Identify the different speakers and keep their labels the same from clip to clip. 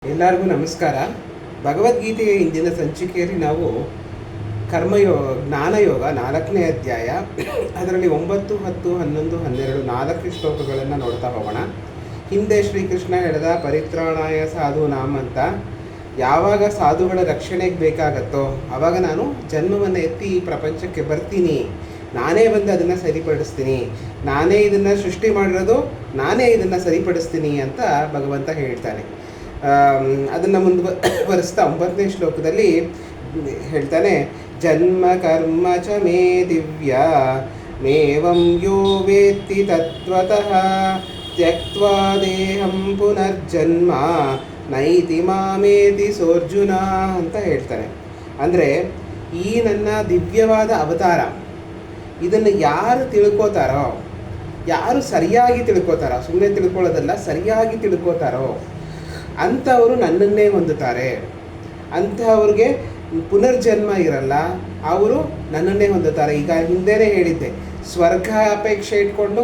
Speaker 1: ಎಲ್ಲರಿಗೂ ನಮಸ್ಕಾರ. ಭಗವದ್ಗೀತೆಯ ಇಂದಿನ ಸಂಚಿಕೆಯಲ್ಲಿ ನಾವು ಜ್ಞಾನಯೋಗ 4ನೇ ಅಧ್ಯಾಯ, ಅದರಲ್ಲಿ 9, 10, 11, 12 4 ಶ್ಲೋಕಗಳನ್ನು ನೋಡ್ತಾ ಹೋಗೋಣ. ಹಿಂದೆ ಶ್ರೀಕೃಷ್ಣ ಹೇಳಿದ ಪರಿತ್ರಾಣಾಯ ಸಾಧೂನಾಂ ಅಂತ, ಯಾವಾಗ ಸಾಧುಗಳ ರಕ್ಷಣೆಗೆ ಬೇಕಾಗತ್ತೋ ಆವಾಗ ನಾನು ಜನ್ಮವನ್ನು ಎತ್ತಿ ಈ ಪ್ರಪಂಚಕ್ಕೆ ಬರ್ತೀನಿ, ನಾನೇ ಬಂದು ಅದನ್ನು ಸರಿಪಡಿಸ್ತೀನಿ, ನಾನೇ ಇದನ್ನು ಸೃಷ್ಟಿ ಮಾಡಿರೋದು, ನಾನೇ ಇದನ್ನು ಸರಿಪಡಿಸ್ತೀನಿ ಅಂತ ಭಗವಂತ ಹೇಳ್ತಾನೆ. ಅದನ್ನು ಮುಂದುವರಿಸ್ತಾ 9ನೇ ಶ್ಲೋಕದಲ್ಲಿ ಹೇಳ್ತಾನೆ, ಜನ್ಮ ಕರ್ಮ ಚ ಮೇ ದಿವ್ಯ ಮೇವಂ ಯೋ ವೇತ್ತಿ ತತ್ವತಃ ತ್ಯಕ್ತ್ವಾ ದೇಹಂ ಪುನರ್ಜನ್ಮ ನೈತಿ ಮಾಮೇತಿ ಸೋರ್ಜುನ ಅಂತ ಹೇಳ್ತಾನೆ. ಅಂದರೆ ಈ ನನ್ನ ದಿವ್ಯವಾದ ಅವತಾರ, ಇದನ್ನು ಯಾರು ತಿಳ್ಕೋತಾರೋ, ಯಾರು ಸರಿಯಾಗಿ ತಿಳ್ಕೋತಾರೋ, ಸುಮ್ಮನೆ ತಿಳ್ಕೊಳ್ಳೋದಲ್ಲ, ಸರಿಯಾಗಿ ತಿಳ್ಕೋತಾರೋ ಅಂಥವರು ನನ್ನನ್ನೇ ಹೊಂದುತ್ತಾರೆ. ಅಂಥವ್ರಿಗೆ ಪುನರ್ಜನ್ಮ ಇರಲ್ಲ, ಅವರು ನನ್ನನ್ನೇ ಹೊಂದುತ್ತಾರೆ. ಈಗ ಹಿಂದೆನೇ ಹೇಳಿದ್ದೆ, ಸ್ವರ್ಗ ಅಪೇಕ್ಷೆ ಇಟ್ಕೊಂಡು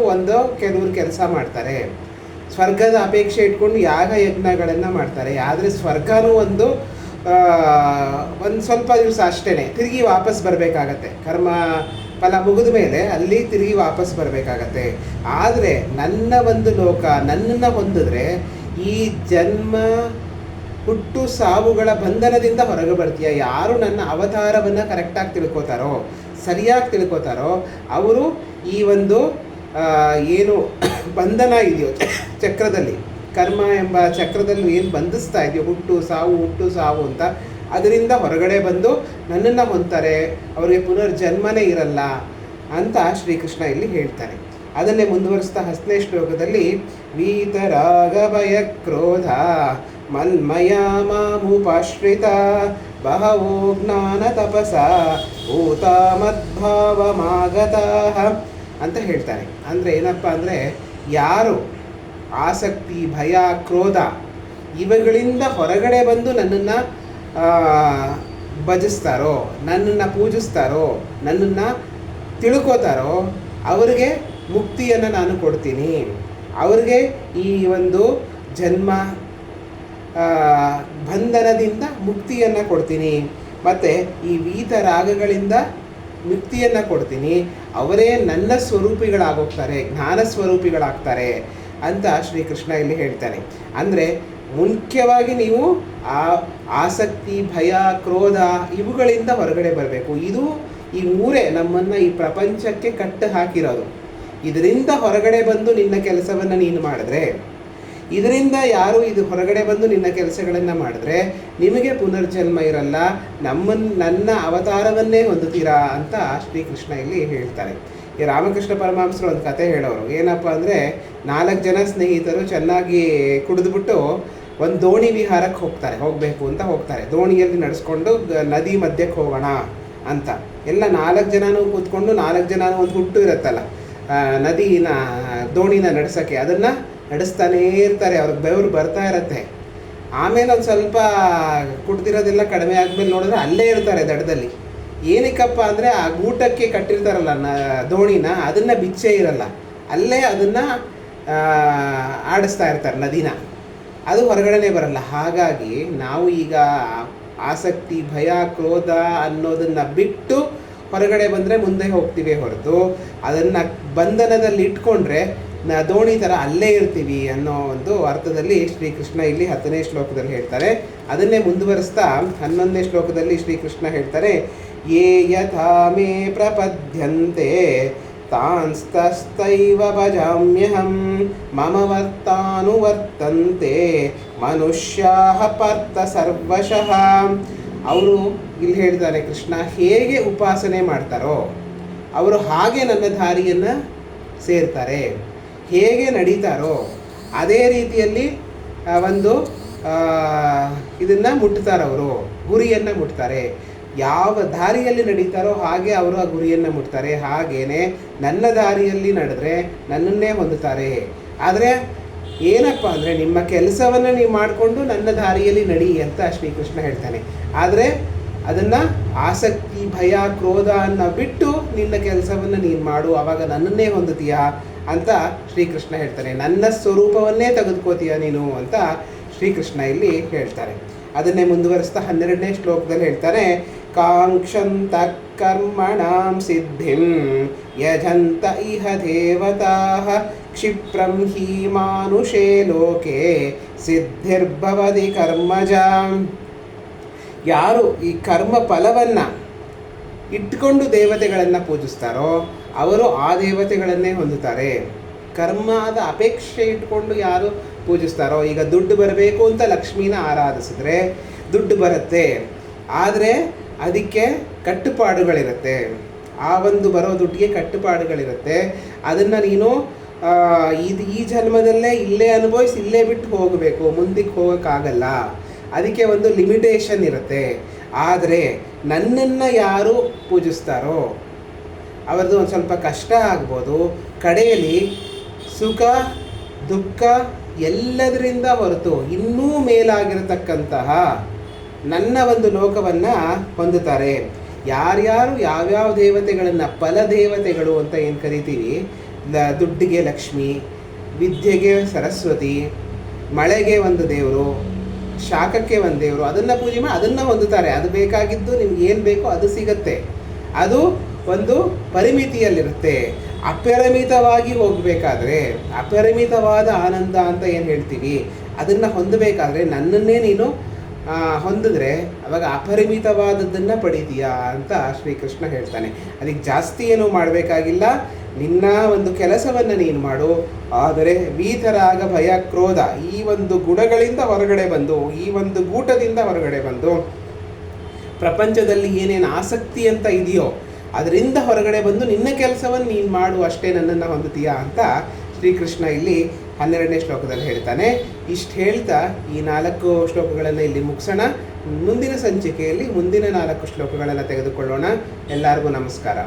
Speaker 1: ಕೆಲವರು ಕೆಲಸ ಮಾಡ್ತಾರೆ, ಸ್ವರ್ಗದ ಅಪೇಕ್ಷೆ ಇಟ್ಕೊಂಡು ಯಾಗ ಯಜ್ಞಗಳನ್ನು ಮಾಡ್ತಾರೆ. ಆದರೆ ಸ್ವರ್ಗನೂ ಒಂದು ಸ್ವಲ್ಪ ದಿವಸ ಅಷ್ಟೇ, ತಿರುಗಿ ವಾಪಸ್ ಬರಬೇಕಾಗತ್ತೆ. ಕರ್ಮ ಫಲ ಮುಗಿದ ಮೇಲೆ ಅಲ್ಲಿ ತಿರುಗಿ ವಾಪಸ್ ಬರಬೇಕಾಗತ್ತೆ. ಆದರೆ ನನ್ನ ಒಂದು ಲೋಕ, ನನ್ನನ್ನು ಹೊಂದಿದ್ರೆ ಈ ಜನ್ಮ ಹುಟ್ಟು ಸಾವುಗಳ ಬಂಧನದಿಂದ ಹೊರಗೆ ಬರ್ತೀಯ. ಯಾರು ನನ್ನ ಅವತಾರವನ್ನು ಕರೆಕ್ಟಾಗಿ ತಿಳ್ಕೋತಾರೋ, ಸರಿಯಾಗಿ ತಿಳ್ಕೋತಾರೋ, ಅವರು ಈ ಒಂದು ಏನು ಬಂಧನ ಇದೆಯೋ ಚಕ್ರದಲ್ಲಿ, ಕರ್ಮ ಎಂಬ ಚಕ್ರದಲ್ಲಿ ಏನು ಬಂಧಿಸ್ತಾ ಇದೆಯೋ, ಹುಟ್ಟು ಸಾವು ಅಂತ, ಅದರಿಂದ ಹೊರಗಡೆ ಬಂದು ನನ್ನನ್ನು ಹೊಂದ್ತಾರೆ. ಅವರಿಗೆ ಪುನರ್ಜನ್ಮನೇ ಇರಲ್ಲ ಅಂತ ಶ್ರೀಕೃಷ್ಣ ಇಲ್ಲಿ ಹೇಳ್ತಾನೆ. ಅದನ್ನೇ ಮುಂದುವರಿಸ್ತಾ 10ನೇ ಶ್ಲೋಕದಲ್ಲಿ, ವೀತರಾಗಭಯ ಕ್ರೋಧ ಮನ್ಮಯ ಮಾಮುಪಾಶ್ರಿತ ಬಹವೋ ಜ್ಞಾನ ತಪಸ ಭೂತ ಮದ್ಭಾವಮಾಗತಃ ಅಂತ ಹೇಳ್ತಾನೆ. ಅಂದರೆ ಏನಪ್ಪ ಅಂದರೆ, ಯಾರು ಆಸಕ್ತಿ, ಭಯ, ಕ್ರೋಧ ಇವುಗಳಿಂದ ಹೊರಗಡೆ ಬಂದು ನನ್ನನ್ನು ಭಜಿಸ್ತಾರೋ, ನನ್ನನ್ನು ಪೂಜಿಸ್ತಾರೋ, ನನ್ನನ್ನು ತಿಳ್ಕೋತಾರೋ ಅವರಿಗೆ ಮುಕ್ತಿಯನ್ನು ನಾನು ಕೊಡ್ತೀನಿ. ಅವ್ರಿಗೆ ಈ ಒಂದು ಜನ್ಮ ಬಂಧನದಿಂದ ಮುಕ್ತಿಯನ್ನು ಕೊಡ್ತೀನಿ, ಮತ್ತು ಈ ವೀತರಾಗಗಳಿಂದ ಮುಕ್ತಿಯನ್ನು ಕೊಡ್ತೀನಿ. ಅವರೇ ನನ್ನ ಸ್ವರೂಪಿಗಳಾಗೋಗ್ತಾರೆ, ಜ್ಞಾನ ಸ್ವರೂಪಿಗಳಾಗ್ತಾರೆ ಅಂತ ಶ್ರೀಕೃಷ್ಣ ಇಲ್ಲಿ ಹೇಳ್ತಾನೆ. ಅಂದರೆ ಮುಖ್ಯವಾಗಿ ನೀವು ಆ ಆಸಕ್ತಿ, ಭಯ, ಕ್ರೋಧ ಇವುಗಳಿಂದ ಹೊರಗಡೆ ಬರಬೇಕು. ಈ ಮೂರೇ ನಮ್ಮನ್ನು ಈ ಪ್ರಪಂಚಕ್ಕೆ ಕಟ್ಟು ಹಾಕಿರೋದು. ಇದರಿಂದ ಹೊರಗಡೆ ಬಂದು ನಿನ್ನ ಕೆಲಸವನ್ನು ನೀನು ಮಾಡಿದ್ರೆ, ಇದರಿಂದ ಯಾರು ಇದು ಹೊರಗಡೆ ಬಂದು ನಿನ್ನ ಕೆಲಸಗಳನ್ನು ಮಾಡಿದ್ರೆ ನಿಮಗೆ ಪುನರ್ಜನ್ಮ ಇರಲ್ಲ, ನನ್ನ ಅವತಾರವನ್ನೇ ಹೊಂದುತ್ತೀರಾ ಅಂತ ಶ್ರೀಕೃಷ್ಣ ಇಲ್ಲಿ ಹೇಳ್ತಾರೆ. ಈ ರಾಮಕೃಷ್ಣ ಪರಮಹಂಸರು ಒಂದು ಕತೆ ಹೇಳೋರು. ಏನಪ್ಪ ಅಂದರೆ, 4 ಜನ ಸ್ನೇಹಿತರು ಚೆನ್ನಾಗಿ ಕುಡಿದ್ಬಿಟ್ಟು ಒಂದು ದೋಣಿ ವಿಹಾರಕ್ಕೆ ಹೋಗಬೇಕು ಅಂತ ಹೋಗ್ತಾರೆ. ದೋಣಿಯಲ್ಲಿ ನಡೆಸ್ಕೊಂಡು ನದಿ ಮಧ್ಯಕ್ಕೆ ಹೋಗೋಣ ಅಂತ ಎಲ್ಲ 4 ಜನನೂ ಕೂತ್ಕೊಂಡು, 4 ಜನನೂ ಒಂದು ಹುಟ್ಟು ಇರುತ್ತಲ್ಲ ದೋಣಿನ ನಡೆಸೋಕ್ಕೆ, ಅದನ್ನು ನಡೆಸ್ತಾನೇ ಇರ್ತಾರೆ. ಅವ್ರಿಗೆ ಬೆವರು ಬರ್ತಾ ಇರತ್ತೆ. ಆಮೇಲೆ ಒಂದು ಸ್ವಲ್ಪ ಕುಡ್ದಿರೋದೆಲ್ಲ ಕಡಿಮೆ ಆದಮೇಲೆ ನೋಡಿದ್ರೆ ಅಲ್ಲೇ ಇರ್ತಾರೆ ದಡದಲ್ಲಿ. ಏನಕ್ಕಪ್ಪ ಅಂದರೆ, ಆ ಗೂಟಕ್ಕೆ ಕಟ್ಟಿರ್ತಾರಲ್ಲ ದೋಣಿನ, ಅದನ್ನು ಬಿಚ್ಚೇ ಇರಲ್ಲ, ಅಲ್ಲೇ ಅದನ್ನು ಆಡಿಸ್ತಾ ಇರ್ತಾರೆ ನದಿನ, ಅದು ಹೊರಗಡೆನೇ ಬರಲ್ಲ. ಹಾಗಾಗಿ ನಾವು ಈಗ ಆಸಕ್ತಿ, ಭಯ, ಕ್ರೋಧ ಅನ್ನೋದನ್ನು ಬಿಟ್ಟು ಹೊರಗಡೆ ಬಂದರೆ ಮುಂದೆ ಹೋಗ್ತೀವಿ ಹೊರತು, ಅದನ್ನು ಬಂಧನದಲ್ಲಿ ಇಟ್ಕೊಂಡ್ರೆ ದೋಣಿ ಥರ ಅಲ್ಲೇ ಇರ್ತೀವಿ ಅನ್ನೋ ಒಂದು ಅರ್ಥದಲ್ಲಿ ಶ್ರೀಕೃಷ್ಣ ಇಲ್ಲಿ 10ನೇ ಶ್ಲೋಕದಲ್ಲಿ ಹೇಳ್ತಾರೆ. ಅದನ್ನೇ ಮುಂದುವರಿಸ್ತಾ 11ನೇ ಶ್ಲೋಕದಲ್ಲಿ ಶ್ರೀಕೃಷ್ಣ ಹೇಳ್ತಾರೆ, ಯೇ ಯಥಾ ಮೇ ಪ್ರಪದ್ಯಂತೆ ತಾಂಸ್ತೈವ ಭಜಾಮ್ಯಹಂ ಮಮ ವರ್ತಾನುವರ್ತಂತೆ ಮನುಷ್ಯಾಃ ಪಾರ್ಥ ಸರ್ವಶಃ. ಅವರು ಇಲ್ಲಿ ಹೇಳ್ತಾರೆ, ಕೃಷ್ಣ ಹೇಗೆ ಉಪಾಸನೆ ಮಾಡ್ತಾರೋ ಅವರು ಹಾಗೆ ನನ್ನ ದಾರಿಯನ್ನು ಸೇರ್ತಾರೆ, ಹೇಗೆ ನಡೀತಾರೋ ಅದೇ ರೀತಿಯಲ್ಲಿ ಒಂದು ಇದನ್ನು ಮುಟ್ತಾರವರು, ಗುರಿಯನ್ನು ಮುಟ್ತಾರೆ. ಯಾವ ದಾರಿಯಲ್ಲಿ ನಡೀತಾರೋ ಹಾಗೆ ಅವರು ಆ ಗುರಿಯನ್ನು ಮುಟ್ತಾರೆ. ಹಾಗೇನೆ ನನ್ನ ದಾರಿಯಲ್ಲಿ ನಡೆದ್ರೆ ನನ್ನನ್ನೇ ಹೊಂದುತ್ತಾರೆ. ಆದರೆ ಏನಪ್ಪ ಅಂದರೆ, ನಿಮ್ಮ ಕೆಲಸವನ್ನು ನೀವು ಮಾಡಿಕೊಂಡು ನನ್ನ ದಾರಿಯಲ್ಲಿ ನಡಿ ಅಂತ ಶ್ರೀಕೃಷ್ಣ ಹೇಳ್ತಾನೆ. ಆದರೆ ಅದನ್ನು ಆಸಕ್ತಿ, ಭಯ, ಕ್ರೋಧ ಅನ್ನು ಬಿಟ್ಟು ನಿನ್ನ ಕೆಲಸವನ್ನು ನೀನು ಮಾಡು, ಆವಾಗ ನನ್ನನ್ನೇ ಹೊಂದುತ್ತೀಯಾ ಅಂತ ಶ್ರೀಕೃಷ್ಣ ಹೇಳ್ತಾನೆ. ನನ್ನ ಸ್ವರೂಪವನ್ನೇ ತೆಗೆದುಕೋತೀಯ ನೀನು ಅಂತ ಶ್ರೀಕೃಷ್ಣ ಇಲ್ಲಿ ಹೇಳ್ತಾರೆ. ಅದನ್ನೇ ಮುಂದುವರಿಸ್ತಾ 12ನೇ ಶ್ಲೋಕದಲ್ಲಿ ಹೇಳ್ತಾರೆ, ಕಾಂಕ್ಷಂತ ಕರ್ಮಣಾಂ ಸಿದ್ಧಿಂ ಯಜಂತ ಇಹ ದೇವತಾಃ ಕ್ಷಿಪ್ರಂ ಹಿ ಮಾನುಷೇ ಲೋಕೆ ಸಿದ್ಧಿರ್ಭವತಿ ಕರ್ಮಜಾಂ. ಯಾರು ಈ ಕರ್ಮ ಫಲವನ್ನು ಇಟ್ಕೊಂಡು ದೇವತೆಗಳನ್ನು ಪೂಜಿಸ್ತಾರೋ ಅವರು ಆ ದೇವತೆಗಳನ್ನೇ ಹೊಂದುತ್ತಾರೆ. ಕರ್ಮದ ಅಪೇಕ್ಷೆ ಇಟ್ಕೊಂಡು ಯಾರು ಪೂಜಿಸ್ತಾರೋ, ಈಗ ದುಡ್ಡು ಬರಬೇಕು ಅಂತ ಲಕ್ಷ್ಮೀನ ಆರಾಧಿಸಿದ್ರೆ ದುಡ್ಡು ಬರುತ್ತೆ, ಆದರೆ ಅದಕ್ಕೆ ಕಟ್ಟುಪಾಡುಗಳಿರುತ್ತೆ. ಆ ಒಂದು ಬರೋ ದುಡ್ಡಿಗೆ ಕಟ್ಟುಪಾಡುಗಳಿರುತ್ತೆ. ಅದನ್ನು ನೀನು ಈ ಜನ್ಮದಲ್ಲೇ ಇಲ್ಲೇ ಅನುಭವಿಸಿ ಇಲ್ಲೇ ಬಿಟ್ಟು ಹೋಗಬೇಕು, ಮುಂದಕ್ಕೆ ಹೋಗೋಕ್ಕಾಗಲ್ಲ. ಅದಕ್ಕೆ ಒಂದು ಲಿಮಿಟೇಷನ್ ಇರುತ್ತೆ. ಆದರೆ ನನ್ನನ್ನು ಯಾರು ಪೂಜಿಸ್ತಾರೋ ಅವ್ರದ್ದು ಒಂದು ಸ್ವಲ್ಪ ಕಷ್ಟ ಆಗ್ಬೋದು, ಕಡೆಯಲ್ಲಿ ಸುಖ ದುಃಖ ಎಲ್ಲದರಿಂದ ಹೊರತು ಇನ್ನೂ ಮೇಲಾಗಿರತಕ್ಕಂತಹ ನನ್ನ ಒಂದು ಲೋಕವನ್ನು ಹೊಂದುತ್ತಾರೆ. ಯಾರ್ಯಾರು ಯಾವ್ಯಾವ ದೇವತೆಗಳನ್ನು ಫಲದೇವತೆಗಳು ಅಂತ ಏನು ಕರಿತೀವಿ, ದುಡ್ಡಿಗೆ ಲಕ್ಷ್ಮಿ, ವಿದ್ಯೆಗೆ ಸರಸ್ವತಿ, ಮಳೆಗೆ ಒಂದು ದೇವರು, ಶಾಖಕ್ಕೆ ಒಂದು ದೇವರು, ಅದನ್ನು ಪೂಜೆ ಮಾಡಿ ಅದನ್ನು ಹೊಂದುತ್ತಾರೆ. ಅದು ಬೇಕಾಗಿದ್ದು ನಿಮ್ಗೆ ಏನು ಬೇಕೋ ಅದು ಸಿಗತ್ತೆ. ಅದು ಒಂದು ಪರಿಮಿತಿಯಲ್ಲಿರುತ್ತೆ. ಅಪರಿಮಿತವಾಗಿ ಹೋಗಬೇಕಾದ್ರೆ, ಅಪರಿಮಿತವಾದ ಆನಂದ ಅಂತ ಏನು ಹೇಳ್ತೀವಿ, ಅದನ್ನು ಹೊಂದಬೇಕಾದ್ರೆ ನನ್ನನ್ನೇ ನೀನು ಹೊಂದಿದ್ರೆ ಅವಾಗ ಅಪರಿಮಿತವಾದದ್ದನ್ನು ಪಡಿತೀಯಾ ಅಂತ ಶ್ರೀಕೃಷ್ಣ ಹೇಳ್ತಾನೆ. ಅದಕ್ಕೆ ಜಾಸ್ತಿ ಏನೂ ಮಾಡಬೇಕಾಗಿಲ್ಲ, ನಿನ್ನ ಒಂದು ಕೆಲಸವನ್ನು ನೀನು ಮಾಡು. ಆದರೆ ವೀತರಾಗ ಭಯ ಕ್ರೋಧ ಈ ಒಂದು ಗುಣಗಳಿಂದ ಹೊರಗಡೆ ಬಂದು, ಈ ಒಂದು ಗೂಟದಿಂದ ಹೊರಗಡೆ ಬಂದು, ಪ್ರಪಂಚದಲ್ಲಿ ಏನೇನು ಆಸಕ್ತಿ ಅಂತ ಇದೆಯೋ ಅದರಿಂದ ಹೊರಗಡೆ ಬಂದು ನಿನ್ನ ಕೆಲಸವನ್ನು ನೀನು ಮಾಡು, ಅಷ್ಟೇ ನನ್ನನ್ನು ಹೊಂದುತ್ತೀಯಾ ಅಂತ ಶ್ರೀಕೃಷ್ಣ ಇಲ್ಲಿ 12ನೇ ಶ್ಲೋಕದಲ್ಲಿ ಹೇಳ್ತಾನೆ. ಇಷ್ಟು ಹೇಳ್ತಾ ಈ 4 ಶ್ಲೋಕಗಳನ್ನು ಇಲ್ಲಿ ಮುಗಿಸೋಣ. ಮುಂದಿನ ಸಂಚಿಕೆಯಲ್ಲಿ ಮುಂದಿನ 4 ಶ್ಲೋಕಗಳನ್ನು ತೆಗೆದುಕೊಳ್ಳೋಣ. ಎಲ್ಲರಿಗೂ ನಮಸ್ಕಾರ.